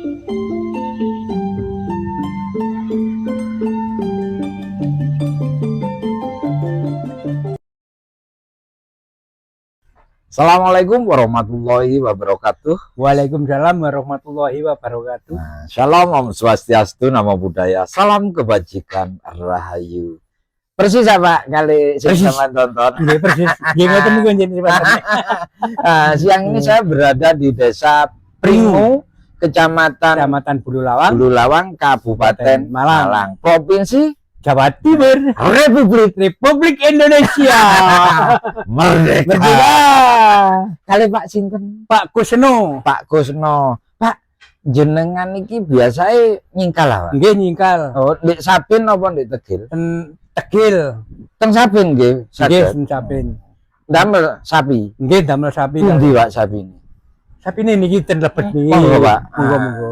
Assalamualaikum warahmatullahi wabarakatuh. Waalaikumsalam warahmatullahi wabarakatuh. Nah, Shalom, Om Swastiastu, Namo Buddhaya, salam kebajikan, rahayu. Persis apa kali sama tonton? Iya persis. Gimana nih jadi Siang ini saya berada di Desa Pringu, Kecamatan Bulu Lawang, Kabupaten Malang, Provinsi Jawa Timur, Republik Indonesia. Merdeka. Kali Pak sinten? Pak Kusno. Pak Kusno. Pak, jenengan iki biasanya nyingkal apa? Nggih nyingkal. Oh, di Sabin apa di Tegil? Tegil. Teng Sabin nggih. Nggih Sabin. Damel sapi. Nggih damel sapi. Pundi Pak sapi ini? Sapi ini niki ten lebet niki. Monggo Pak. Monggo.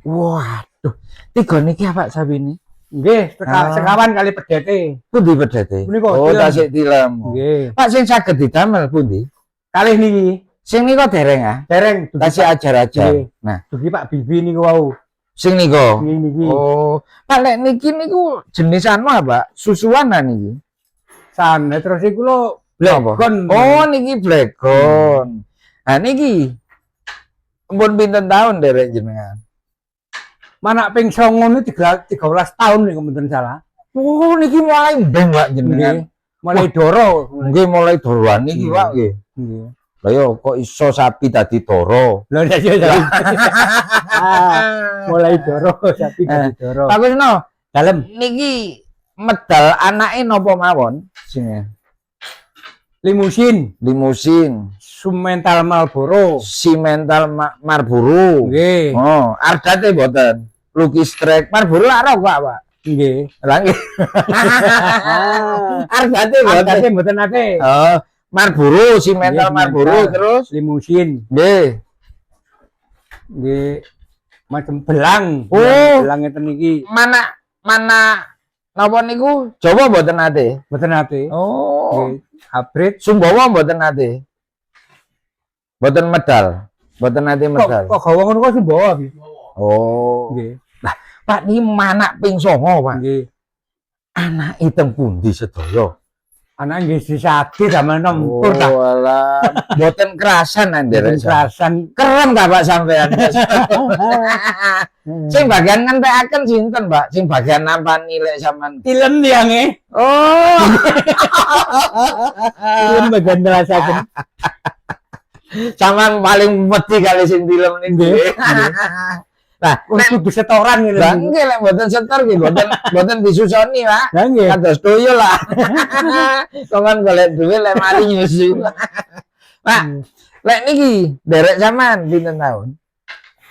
Waduh, tiga niki apa sapi ini? Nggih, sekawan kali pedete. Pundi pedete? Oh, tasik tilem. Nggih. Pak sing saged didamel pundi? Kalih niki. Sing nika dereng ah? Dereng. Tasik ajar-ajar. Nah, dugi Pak Bibi niku wau. Sing nika. Niki. Oh, Pak lek niki niku jenis anu apa? Susuan niki. Sana terus iku lho Blackcone. Oh, niki Blackcone. Nah niki pun pinten tahun derek jenengan? Mana ping 9 13 tahun nih mboten salah. Oh niki mulai mbeng Pak jenengan. Mulai doro. Nggih mulai doroan niki Pak nggih. Nggih. Lah yo kok iso sapi dadi doro? Lho ya. Mulai doro sapi dadi doro. Pak Kusno, dalem niki medal anake napa mawon? Sing limusin, Sumental Marlboro, Marlboro. Nggih. Oh, ardate mboten. Lukis trek Marlboro lak rokok Pak. Nggih. Lah nggih. Ardate mboten ate. Oh, Marlboro, Simental Marlboro terus limusin. Nggih. Nggih. Macam belang. Oh, belang ngeten iki. Mana napa niku? Jawa mboten ate. Mboten ate. Oh. Nggih. Hybrid Sumbawa mboten ate. Mboten medal. Mboten ate medal. Kok gawa ngono kok Sumbawa iki. Oh. Nggih. Lah, Pak niki manak ping 9, Pak. Nggih. Anake teng pundi sedaya? Anak nggih disade damel nempur ta. Oh, alah. Mboten kerasan nderek. Kerasan. Keren ta Pak sampean? Sing bagian ngentekaken sinten, Pak? Sing bagian nampani lek sampean. Tilem tiange. Oh. Tilem bagian ngerasaken. Sampean paling wedi kali sing tilem niku. Nah, kudu setoran ngene. Lah nggih lek mboten setor nggih mboten disusoni, Pak. Lah nggih. Kados tuyul lah. Kongon golek duit lek mari nyusu. Pak, lek niki derek sampean pinten tahun?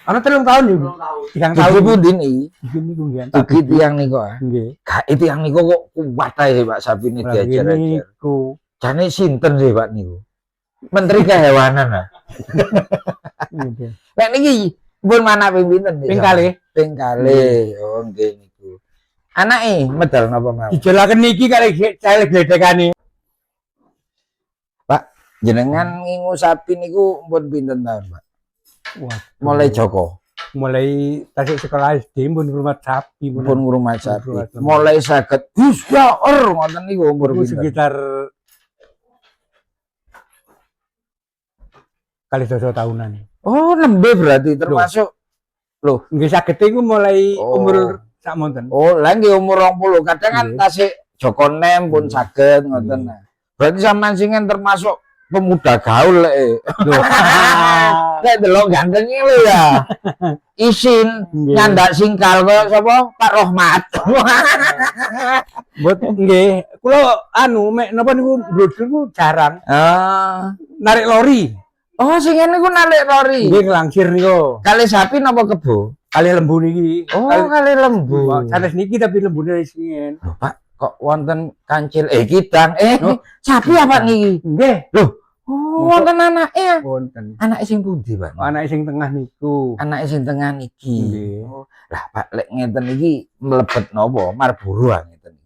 Ana 3 tahun yo. 3 tahun. Pundi niki? Niku nggih. Ugi tiyang niku ah. Nggih. Gak tiyang niku kok kuwat ae Pak sapine diajar-ajar. Niku. Jane sinten sih Pak niku? Menteri Kehewanan ah. Nggih. Lek niki pun mana ping pinten? Ping kalih. Ping kalih. Oh nggih niku. Anake medal napa mawon? Dijolaken niki kali caleg gledekane. Pak, jenengan ngingu sapi niku pun pinten tahun, Pak? Wah, Mulai Joko. Mulai tasik sekolah SD pun ngrumat sapi, Pun ngrumat sapi. Mulai saged Gus Yaur ngoten niku umur pinten? Sekitar kali 2 tahunan. Oh, nembe berarti termasuk. Loh, nggih saged iku mulai umur sak monten. Oh, lah nggih umur 20. Kadang kan tasik Joko Nem pun saged ngoten. Berarti sampean singen termasuk pemuda gaul lek. Lek delok ganteng lho ya. Isin nyandak singkal kok sapa? Pak Rohmat. Mbot nggih, kula anu mek napa niku brodol niku jarang. Narik lori. Oh, sing ngene niku narik lori. Nggih nglangsir niku. Kali sapi napa kebo? Kali lembu niki. Oh, kali lembu. Sanes niki tapi lembune singen. Lho, Pak, kok wonten kancil kidang. Sapi apa niki? Nggih. Loh, oh, wonten anake. Wonten. Anake sing pundi, Pak? Anake sing tengah niku. Anake sing tengah niki. Nggih. Oh, lah Pak, lek ngeten iki mlebet napa? Marlboro ngeten.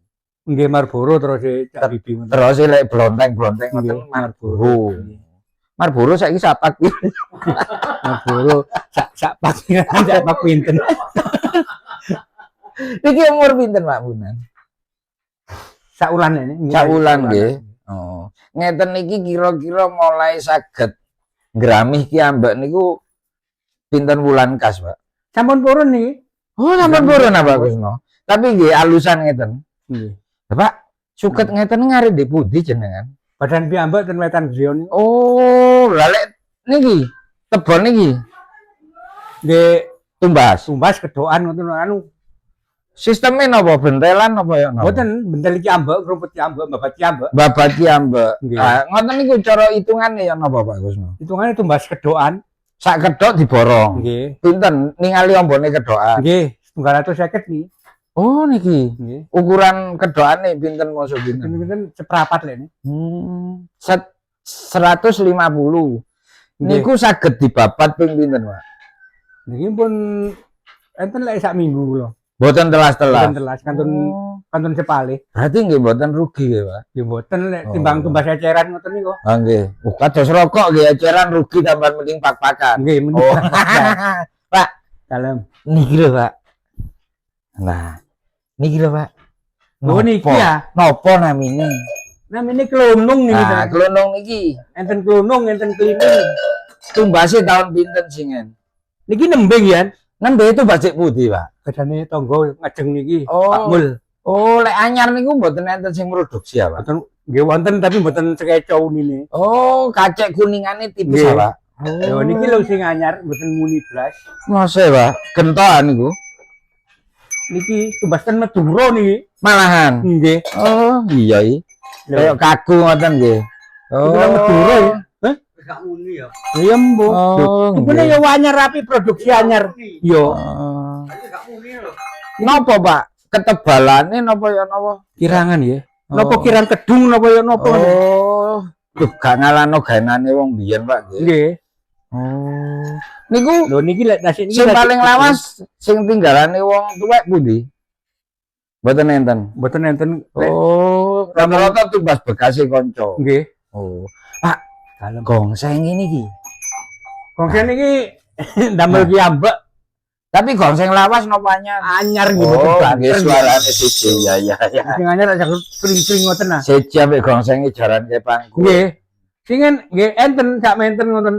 Nggih Marlboro terus Cak Bibi. Terus lek blonteng-blonteng ngoten Marlboro. Marlboro saiki sapak iki. Marlboro sak pak pinten. Iki umur pinten Pak Bunan? Saulan ini. Saulan nggih. Oh. Ngeten iki kira-kira mulai saged ngramih ki ambek niku pinten wulan kas, Pak? Sampun purun niki. Oh, sampun purun Pak Kusno. Tapi nggih alusan ngeten. Nggih. Pak, suket ngeten ngare di pundi jenengan? Badan piyambak ten Wetan Griya. Oh, lha lek niki tebon niki Nggih tumbas. tumbas kedokan ngoten anu. Sistemnya napa bentelan napa ya napa? Mboten bentel iki ambek, rumput ki ambek, babat ki ambek. Babat ki ambek. Nggih. Ah, ngoten niku cara hitungane ya napa Pak Kusno? Hitungane tumbas kedokan. Sak kedok diborong. Nggih. Pinten ningali ombone kedokan? Nggih, 250 nih. Oh niki. Nggih. Ukuran kedokane pinten masuk pinten? Pinten seprapat lek ini. 150. Niku saged dibabat ping pinten, Pak? Niki pun enten lek sak minggu kula. Mboten telas-telas. Mboten telas kantun sepale. Berarti nggih mboten rugi nggih, Pak. Ya mboten lek timbang tumbas eceran ngoten niku. Ah nggih. Kados rokok nggih eceran rugi tambahan mending pak-pakan. Nggih, mending. Oh. Pak, Dalem. niki lho, Pak. Nah, niki lho, Pak. Oh niki ya. Napa namine? Namine klonung niki. Nah, klonong niki. Enten klonung, enten klining. Tumbase tahun pinten singen? Niki nembe ya. Nembe itu bajik putih, Pak. Bedane tangga ngajeng niki. Oh. Pak Mul. Oh, lek anyar niku mboten enten sing produksi ya, Pak. Mboten nggih wonten tapi mboten sekeco unine. Oh, kacek kuningane tipis Nggih. ya, Pak. Yo niki lho sing anyar mboten muni blas. Mose, Pak. Gentoan niku. Niki tumbasan Madura niki. Malahan. Nggih. Oh, iya iki. Kayak kaku ngoten nggih. Oh, Itu Madura ya. Hah? Gak muni ya. Iya, Mbok. Oh, Kupune nggih. ya anyar rapi produksi anyar. Yo. Oh. Gak muni lho. Napa, Pak? Ketebalane napa ya napa? Kirangan ya. Oh. Napa kirang kedung napa ya napa. Oh. Duh, gak ngalano gaenane wong biyen, Pak nggih. Nggih. Oh. Niku Lho niki lek nasi niki sing paling lawas sing tinggalane wong tuwek pundi? Mboten enten. mboten enten. Oh, rata-rata tumbas bekase kanca. Nggih. Oh. Pak, Dalem. gongseng ini iki. Kongsen niki damel ki ambek Tapi gongseng lawas nopanya. anyar nggih Oh, mboten nggih banter. suarane siji ya ya ya. Sing anyar aja kring-kring ngoten nah. Siji ambek gongsenge jaran ke pangku. Nggih. Singen nggih enten sak menten ngoten.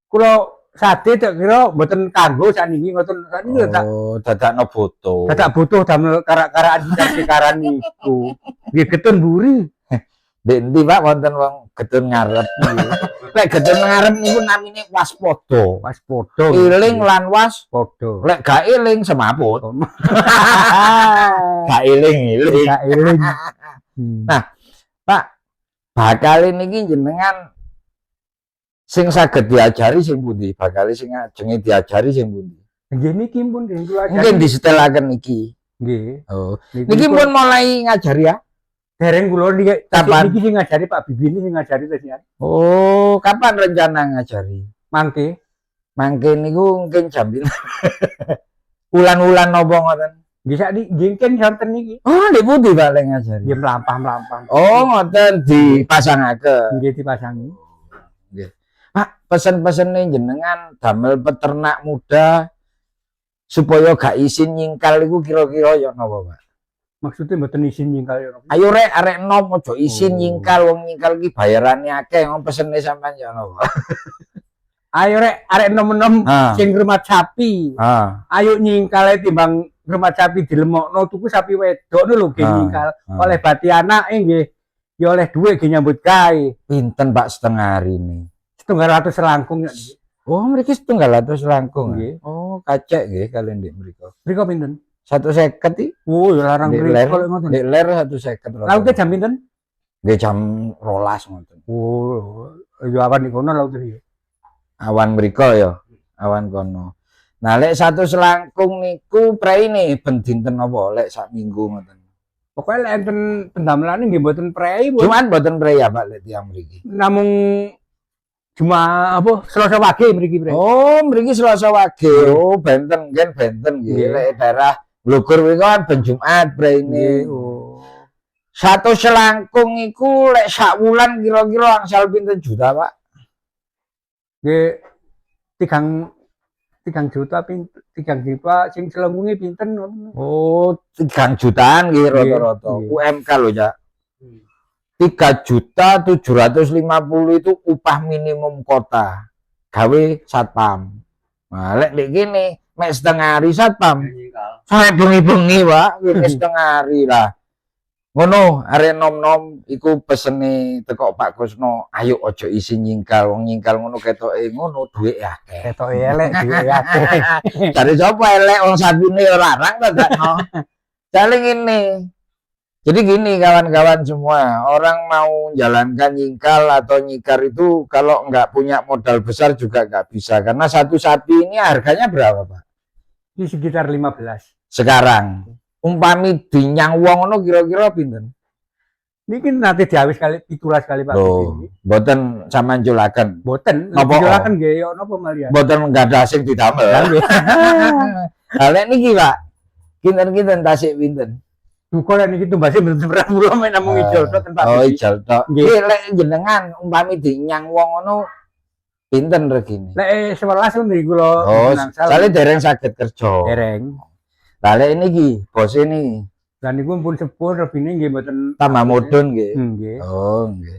Kula sate tak kira mboten kanggo sakniki ngoten. Sakniki lho tak Oh, dadakno foto. dadak butuh damel karak-karakan karan niku. Nggih getun mburi. Ndek endi Pak wonten wong gedun ngarep. Lek gedun ngarep niku namine waspada. Pas podo. Iling lan was. podo. Lek gak iling semaput. Gak iling-iling. Gak eling. Nah, Pak, bakal niki jenengan sing saged diajari sing pundi? Bakal sing ajenge diajari sing pundi? Nggih niki pun nggih kula Mungkin disetelaken iki. nggih. Oh, niki pun mulai ngajari ya? dereng kula niki Kapan? niki sing ngajari Pak Bibi ini sing ngajari tesian. Oh, kapan rencana ngajari? Mangke Mangke niku mungkin jam pinten? Ulan-ulan napa ngoten? nggih sak jengken santen niki. Oh, ndek pundi Pak lek ngajari? Nggih mlampah-mlampah. Oh, ngoten dipasangake. Nggih dipasangi. Pak, pesen-pesene jenengan damel peternak muda supaya gak isin nyingkal iku kira-kira ya napa, Pak? Maksudnya mboten izin nyingkal ya. Ayo rek arek nom aja isin Oh. nyingkal, wong nyingkal iki bayarane akeh, wong pesene sampean ya napa? Ayo rek arek enom-enom Ah. sing ngrumat sapi. Ah, Ayo nyingkal timbang ngrumat sapi dilemokno tuku sapi wedok lho nggih Ah. nyingkal. ah. Oleh bati anak nggih ya oleh dhuwit nggih nyambut gawe. Pinten Pak setengah hari ini? 700 selangkung ya. Oh, mriki 700 langkung. Nggih. Oh, kacek nggih kalian ndek mriko. Mriko pinten? 150 iki. Oh, ya larang Ndek mriko ler, kok ngoten. ndek ler 150. Laute jam pinten? Nggih jam 12 ngoten. Oh, ya awan niku ono laute ya. Awan mriko ya, awan kono. Nah, lek 1 selangkung niku preine ben dinten apa lek sak minggu ngoten. Pokoknya lek enten pendamelane nggih mboten prei, Bu. Cuman mboten pre ya Pak lek tiyang mriki. Namung cuma apa Selasa Wage mriki prei. Oh, mriki Selasa Wage. Oh, benten kan benten nggih. Nggih. Lek daerah Bogor mriki kan ben Jumat preine. Oh. 1 selangkung iku lek sak wulan kira-kira angsal pinten juta, Pak? Nggih 3 juta sing selengkunge pinten ngoten. Oh, 3 jutaan nggih rata-rata. Nggih. UMK lho, Cak. 3.750.000 itu upah minimum kota. Gawe satpam. Nah, lek ndek kene mek setengah hari satpam. Sampai bengi-bengi, Pak. Wis setengah hari lah. Ngono, arek nom-nom iku pesene teko Pak Kusno, ayo ojo isi nyingkal, wong nyingkal ngono ketoke ngono dhuwit akeh. Ketoke elek duwe akeh. Dari sapa elek wong sabune ora larang to gak no. Jale ngene. Jadi gini kawan-kawan semua, orang mau jalankan nyingkal atau nyikar itu kalau nggak punya modal besar juga nggak bisa. Karena satu sapi ini harganya berapa, Pak? Ini sekitar 15. Sekarang, umpami dinyang wong ngono kira-kira pinten? Niki nate diawis kali 17 kali Pak. Loh, mboten sampean julaken. Boten, Napa? dijolaken nggih yo napa malian. Mboten nggada sing didamel. Lah lek niki, Pak. Kinten-kinten tasik pinten? Duka lek niki tumbase mboten pernah mulo mek namung ijol tok ten Pak. Oh, ijol tok. Nggih. Nggih, lek jenengan umpami dinyang wong ngono pinten regine? Lek 11 kan niki kula Oh, nangsal. soalnya dereng saged kerja. dereng. Lah lek niki bos ini Dan niku pun sepur rebine nggih mboten tambah mudhun nggih. nggih. Oh, nggih.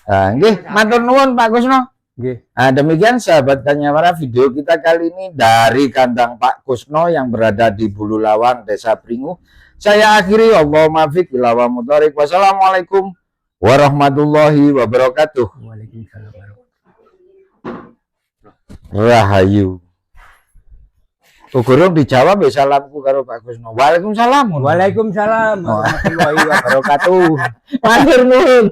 Nah, nggih, matur nuwun Pak Kusno. Nggih. Nah, demikian sahabat Kanyawara video kita kali ini dari kandang Pak Kusno yang berada di Bulu Lawang, Desa Pringu. Saya akhiri, Allahumma fiq ila wa mudhariq. Wassalamualaikum warahmatullahi wabarakatuh. Waalaikumsalam warahmatullahi Rahayu. Gurung dijawab ya salamku karo Pak Kusno. Waalaikumsalam. Waalaikumsalam warahmatullahi wabarakatuh. Matur nuwun.